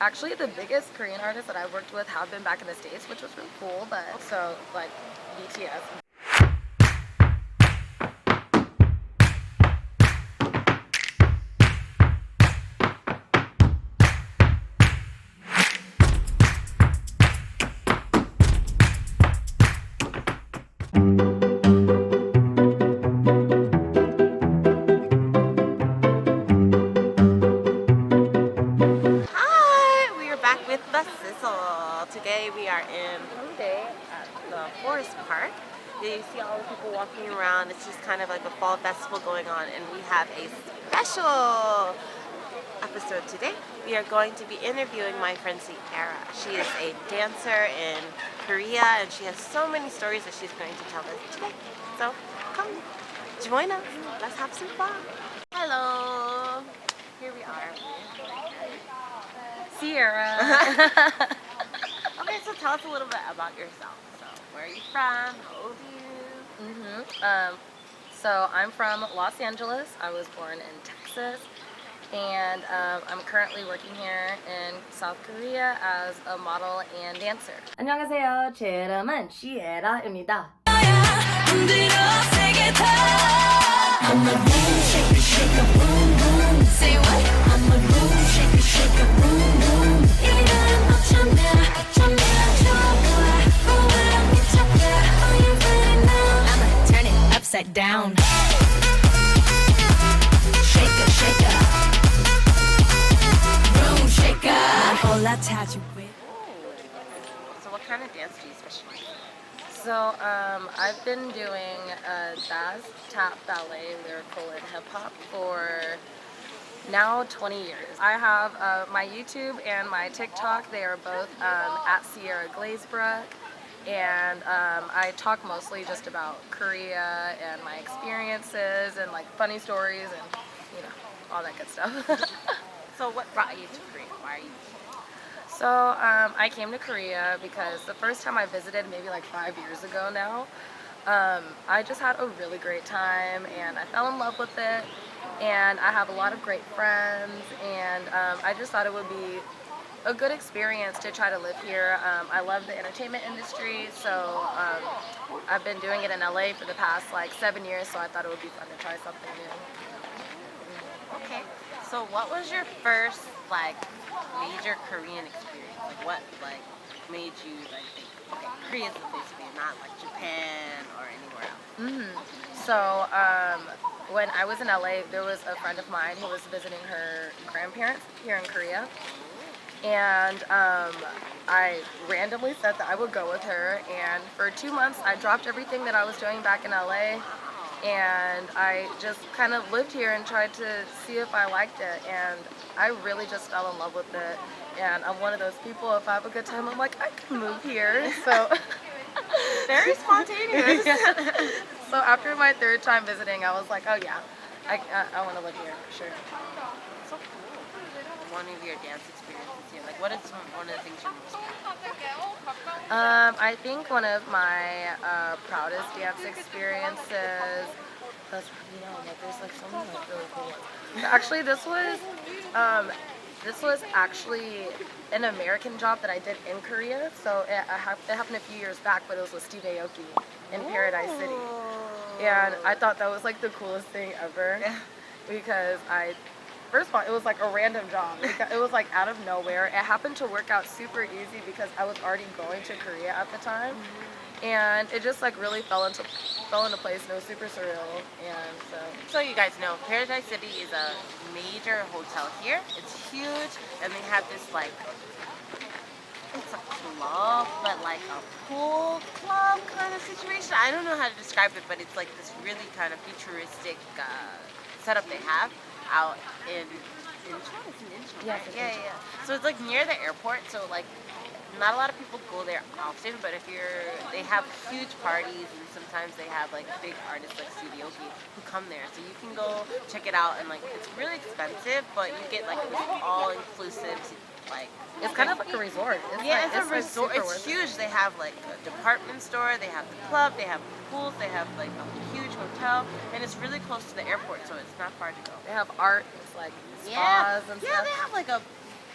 Actually, the biggest Korean artists that I've worked with have been back in the States, which was really cool. But so like BTS. Hi, we are back with the Sizzle. Today we are in Hongdae at the Forest Park. You see all the people walking around. It's just kind of like a fall festival going on, and we have a special episode today. We are going to be interviewing my friend Sierra. She is a dancer in Korea, and she has so many stories that she's going to tell us today. So come join us. Let's have some fun. Hello. Here we are. Sierra. Okay, so tell us a little bit about yourself. So, where are you from? How old are you? So I'm from Los Angeles. I was born in Texas, and I'm currently working here in South Korea as a model and dancer. 안녕하세요. 제 이름은 시에라입니다. Down. Shaker, shaker. Room shaker. Hola, touch with. So, what kind of dance do you specialize in? So I've been doing jazz, tap, ballet, lyrical, and hip hop for now 20 years. I have my YouTube and my TikTok. They are both at Sierra Glazebrook. And I talk mostly just about Korea and my experiences and like funny stories and all that good stuff. So what brought you to Korea? Why are you? So I came to Korea because the first time I visited, maybe like 5 years ago now, I just had a really great time and I fell in love with it. And I have a lot of great friends, and I just thought it would be a good experience to try to live here. I love the entertainment industry, so I've been doing it in LA for the past like 7 years, so I thought it would be fun to try something new. Okay. So what was your first like major Korean experience? Like what made you like think, okay, Korea's the place to be, not like Japan or anywhere else? So when I was in LA, there was a friend of mine who was visiting her grandparents here in Korea. And I randomly said that I would go with her, and for 2 months I dropped everything that I was doing back in LA, and I just kind of lived here and tried to see if I liked it, and I really just fell in love with it. And I'm one of those people, if I have a good time, I'm like, I can move here. So Very spontaneous. so after my 3rd time visiting, I was like, oh yeah, I want to live here for sure. So cool. One of your dance experiences here, like what is one of the things you're most proud of? I think one of my proudest dance experiences. That's like there's like so many like really cool ones. Actually, this was actually an American job that I did in Korea. So it happened a few years back, but it was with Steve Aoki in Paradise City, and I thought that was like the coolest thing ever because first of all, it was like a random job. It was like out of nowhere. It happened to work out super easy because I was already going to Korea at the time. And it just like really fell into place, and it was super surreal. And So you guys know, Paradise City is a major hotel here. It's huge, and they have this like, it's a club, but like a pool club kind of situation. I don't know how to describe it, but it's like this really kind of futuristic setup they have out in Incheon. It's in Incheon. Yeah, right? Yeah. So it's like near the airport. So like, not a lot of people go there often. But they have huge parties, and sometimes they have like big artists like Aoki who come there. So you can go check it out, and like it's really expensive, but you get like this all-inclusive like. it's kind of like a resort. Yeah, it's a like, resort. super It's worth it. huge. They have like a department store. They have the club. They have pools. They have like a huge hotel, and it's really close to the airport, so it's not far to go. They have art. It's like spas and Yeah, stuff. they have like a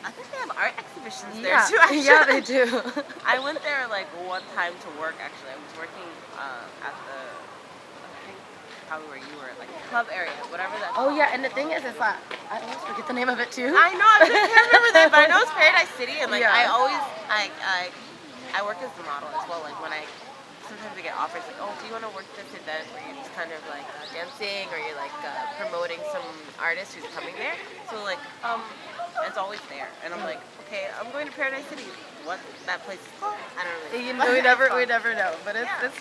I think they have art exhibitions there Yeah, too. Actually. yeah, they do. I went there like one time to work. Actually, I was working at the, I think probably where you were, like club area, whatever that. Oh yeah, and the thing is like I always forget the name of it too. I know. I can't remember that, but I know it's Paradise City, and like I Yeah. always I work as the model as well. Like when I sometimes I get offers like, oh, do you want to work this event where you're just kind of like dancing or you're like promoting some artist who's coming there. So like it's always there, and I'm like, okay, I'm going to Paradise City. What that place is called? I don't really. You know. know, we never know, but Yeah. it's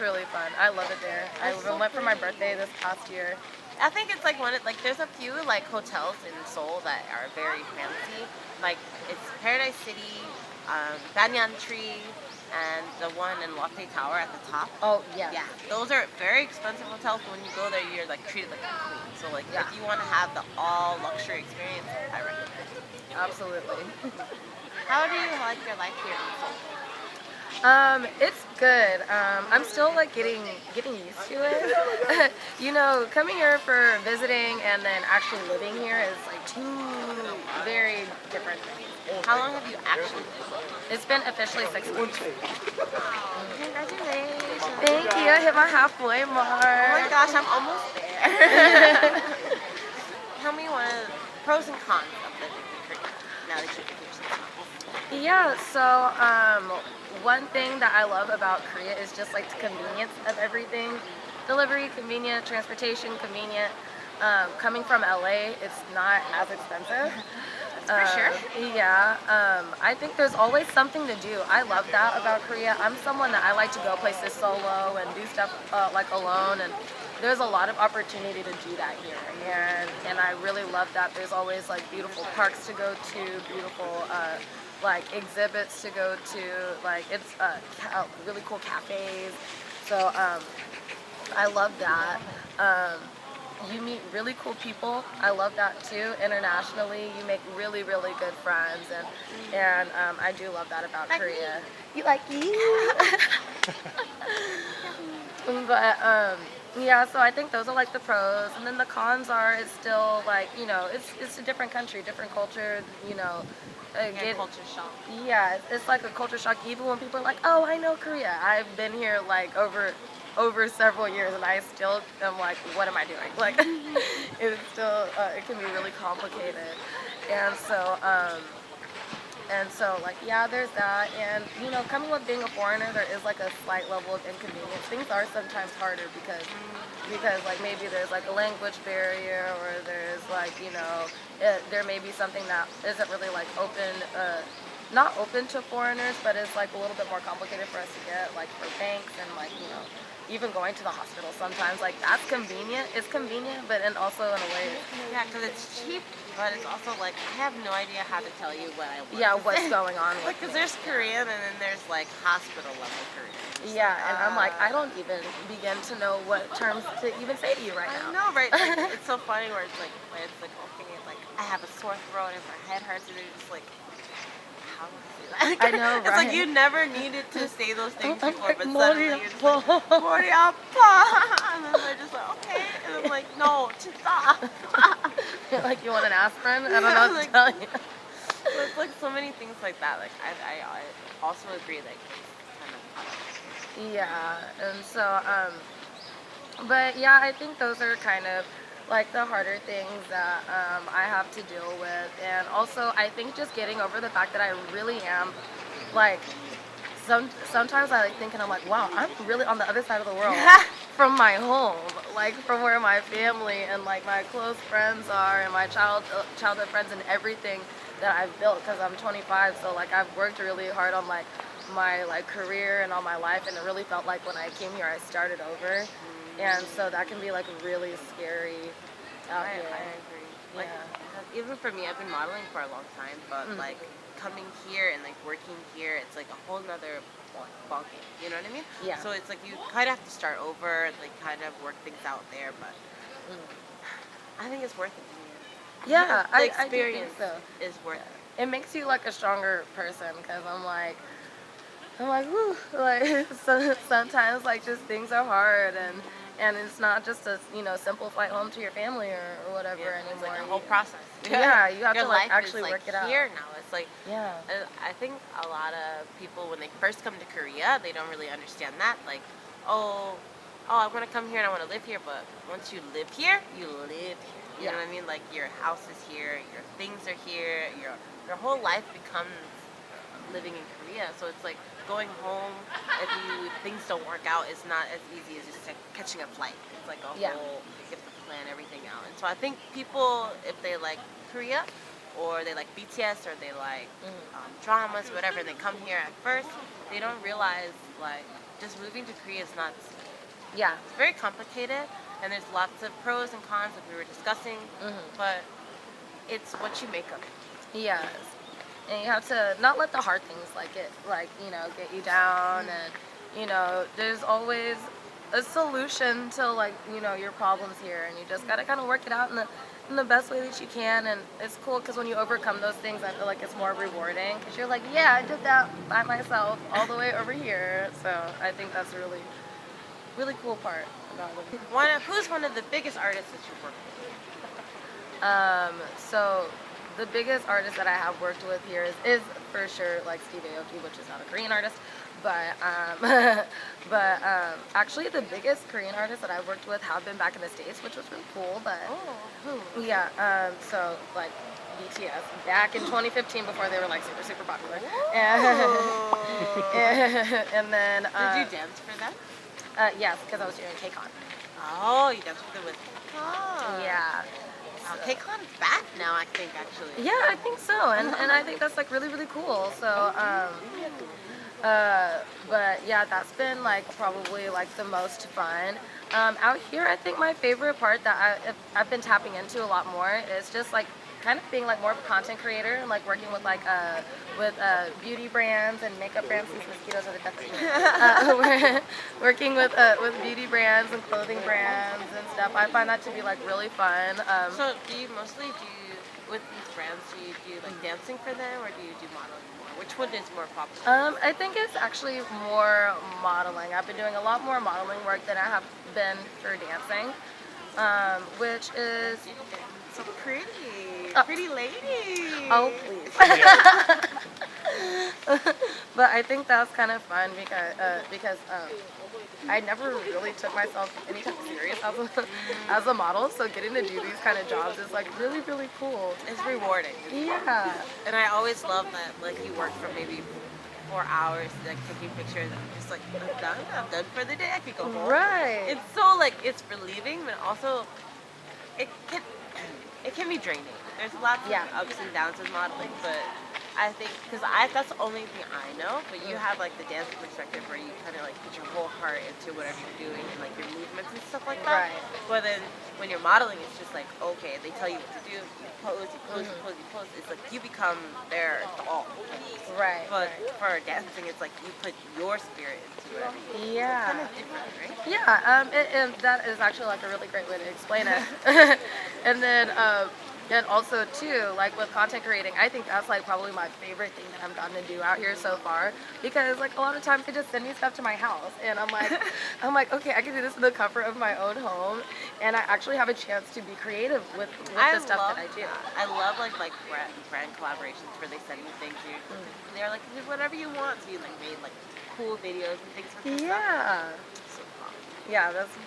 really fun. I love it there. I It's so went for my pretty. birthday this past year. I think it's like like there's a few like hotels in Seoul that are very fancy. Like it's Paradise City, Banyan Tree, and the one in Lotte Tower at the top. Oh yeah. Yeah, those are very expensive hotels. But when you go there, you're like treated like a queen. So like Yeah. if you want to have the all luxury experience, I recommend. Absolutely. How do you like your life here in Seoul? It's good. I'm still like getting used to it. You know, coming here for visiting and then actually living here is like two very different things. How long have you actually lived? It's been officially 6 months. Congratulations. Thank you. I hit my halfway Oh my mark. gosh, I'm almost there. Tell me one of the pros and cons of living in Korea now that you've been here 6 months. Yeah, so one thing that I love about Korea is just like the convenience of everything. Delivery, convenient, transportation, convenient. Coming from LA, it's not as expensive. For sure. Yeah, I think there's always something to do. I love that about Korea. I'm someone that I like to go places solo and do stuff like alone, and there's a lot of opportunity to do that here. And I really love that. There's always like beautiful parks to go to, beautiful like exhibits to go to. Like it's really cool cafes. So I love that. You meet really cool people. I love that too. Internationally, you make really, really good friends, and I do love that about Like Korea. You like you? But yeah, so I think those are like the pros, and then the cons are it's still like it's a different country, different culture. Your culture shock. Yeah, it's like a culture shock. Even when people are like, "Oh, I know Korea," I've been here like over several years, and I still am like, "What am I doing?" Like, it's still it can be really complicated, and so like yeah, there's that, and coming with being a foreigner, there is like a slight level of inconvenience. Things are sometimes harder because like maybe there's like a language barrier, or there's like there may be something that isn't really like open not open to foreigners, but it's like a little bit more complicated for us to get, like for banks and like even going to the hospital sometimes. Like that's convenient. It's convenient, but and also in a way. Yeah, because it's cheap, but it's also like I have no idea how to tell you what I want. Yeah, to what's say. going on Like, with because there's Korean and then there's like hospital level Korean. Yeah, and I'm like, I don't even begin to know what terms to even say to you right I now. know, right? Like, it's so funny where it's like okay, like I have a sore throat and my head hurts, and they're just like, how do I say that? I know, It's like right? you never needed to say those things before, but Mori suddenly you're just like, Mori appa, and then they're just like, okay, and I'm like, no, stop. Like you want an aspirin? I don't know what to tell you. So it's like so many things like that. Like I also agree, like it's kind of hard. Yeah, and so but yeah, I think those are kind of like the harder things that I have to deal with, and also I think just getting over the fact that I really am like sometimes I like think and I'm like, wow, I'm really on the other side of the world from my home, like from where my family and like my close friends are, and my childhood friends and everything that I've built, because I'm 25, so like I've worked really hard on like my like career and all my life, and it really felt like when I came here I started over, and so that can be like really scary out I here. agree. Like Yeah. even for me, I've been modeling for a long time, but like coming here and like working here, it's like a whole nother ball game. You know what I mean? Yeah. So it's like you kind of have to start over, like kind of work things out there, but I think it's worth it. Yeah, The I do think experience so. is worth it. It makes you like a stronger person, because I'm like, woo, like sometimes like just things are hard, and and it's not just a simple flight home to your family or whatever Yeah, it's anymore. like a whole process. Yeah, you have Your to like life actually is like work it out. here now. It's like Yeah. I think a lot of people when they first come to Korea, they don't really understand that. Like, oh, I want to come here and I want to live here. But once you live here, you live here. You know Yeah. what I mean? Like your house is here, your things are here, your whole life becomes living in Korea. So it's like going home if things don't work out is not as easy as just like catching a flight. It's like a Yeah. whole you have to plan everything out. And so I think people if they like Korea or they like BTS or they like dramas, whatever, and they come here at first, they don't realize like just moving to Korea is not. Yeah. It's very complicated, and there's lots of pros and cons like we were discussing. But it's what you make of it. Yes. And you have to not let the hard things get you down, and there's always a solution to your problems here, and you just gotta kind of work it out in the best way that you can. And it's cool because when you overcome those things, I feel like it's more rewarding because you're like, yeah, I did that by myself all the way over here. So I think that's a really, really cool part about living. Who's one of the biggest artists that you've worked with? So the biggest artist that I have worked with here is for sure Steve Aoki, which is not a Korean artist, but actually the biggest Korean artists that I've worked with have been back in the States, which was really cool. But Who? yeah, so BTS back in 2015 before they were super popular, and then Did you dance for them? yes, because I was doing KCON. Oh, you danced with them with KCON. Yeah. Wow, KCON is back now, I think, actually. Yeah, I think so, and I think that's really, really cool. So but yeah, that's been probably the most fun. Out here, I think my favorite part that I've been tapping into a lot more is just kind of being more of a content creator and working with beauty brands and makeup brands. These mosquitoes are the death. We're working with beauty brands and clothing brands and stuff. I find that to be really fun. So do you mostly with these brands, do you do dancing for them or do you do modeling more? Which one is more popular? I think it's actually more modeling. I've been doing a lot more modeling work than I have been for dancing, which is so pretty. Oh. Pretty lady. Oh, please. But I think that's kind of fun because I never really took myself any type of serious as a model. So getting to do these kind of jobs is really, really cool. It's rewarding. Yeah. And I always love that you work for maybe 4 hours taking pictures and I'm just I'm done for the day. I could go home. Right. It's so it's relieving, but also it can be draining. There's lots of ups and downs with modeling, but I think because that's the only thing I know. But you have the dancing perspective where you kind of put your whole heart into whatever you're doing and your movements and stuff like that. Right. But then when you're modeling, it's just okay, they tell you what to do. You pose, you pose, you pose, you pose. It's you become their all. Right. But for dancing, it's you put your spirit into whatever you do. Yeah. It's kind of different, right? Yeah. That is actually a really great way to explain it. And then. And also too, with content creating, I think that's probably my favorite thing that I've gotten to do out here so far. Because a lot of times they just send me stuff to my house, and I'm like, okay, I can do this in the comfort of my own home, and I actually have a chance to be creative with the stuff that I do. I love brand collaborations where they send you things. They're do whatever you want. So you made cool videos and things for Yeah. So fun. Yeah, that's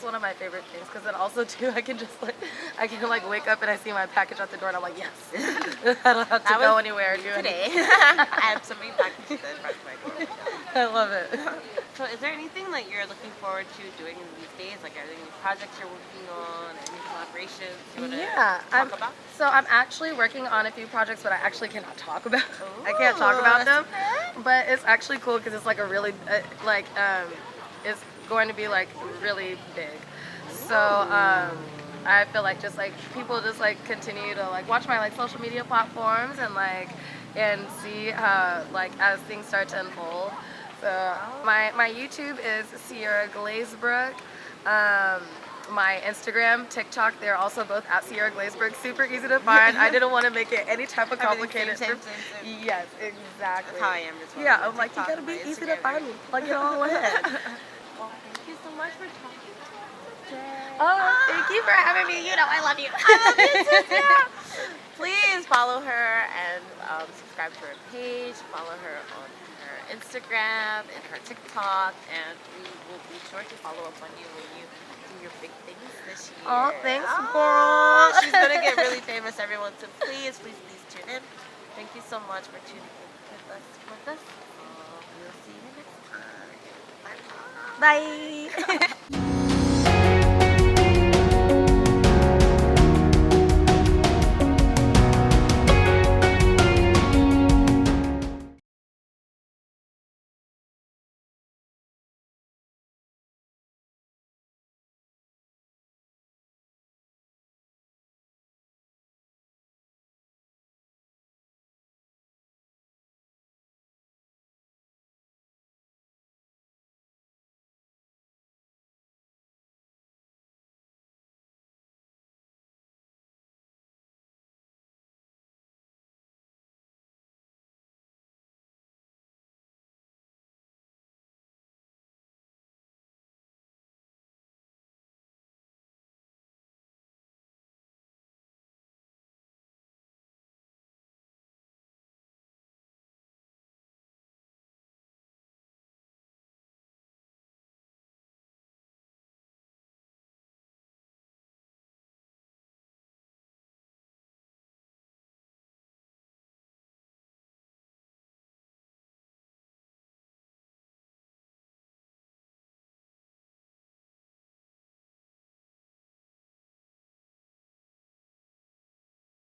one of my favorite things, because then also too I can just wake up and I see my package at the door and I'm like, yes. I don't have to go anywhere and do today. I have so many packages in front of my door. I love it. So is there anything you're looking forward to doing in these days? Are there any projects you're working on, any collaborations you want to talk about? So I'm actually working on a few projects, but I actually cannot talk about. I can't talk about them. Okay. But it's actually cool because it's a really it's going to be really big. So I feel just people just continue to watch my social media platforms and see how as things start to unfold. So my YouTube is Sierra Glazebrook. My Instagram, TikTok, they're also both at Sierra Glazebrook. Super easy to find. I didn't want to make it any type of complicated. Same. Yes, exactly. That's how I am as well. Yeah, I'm you gotta be easy to find me. Plug it all in. Well, thank you so much for talking Oh, thank you for having me. You know I love you. I love you too, Sarah. Please follow her and subscribe to her page. Follow her on her Instagram and her TikTok, and we will be sure to follow up on you when you do your big things this year. Oh, thanks, Oh, girl. she's gonna get really famous, everyone. So please tune in. Thank you so much for tuning in with us. We'll see you next time. Bye. Bye.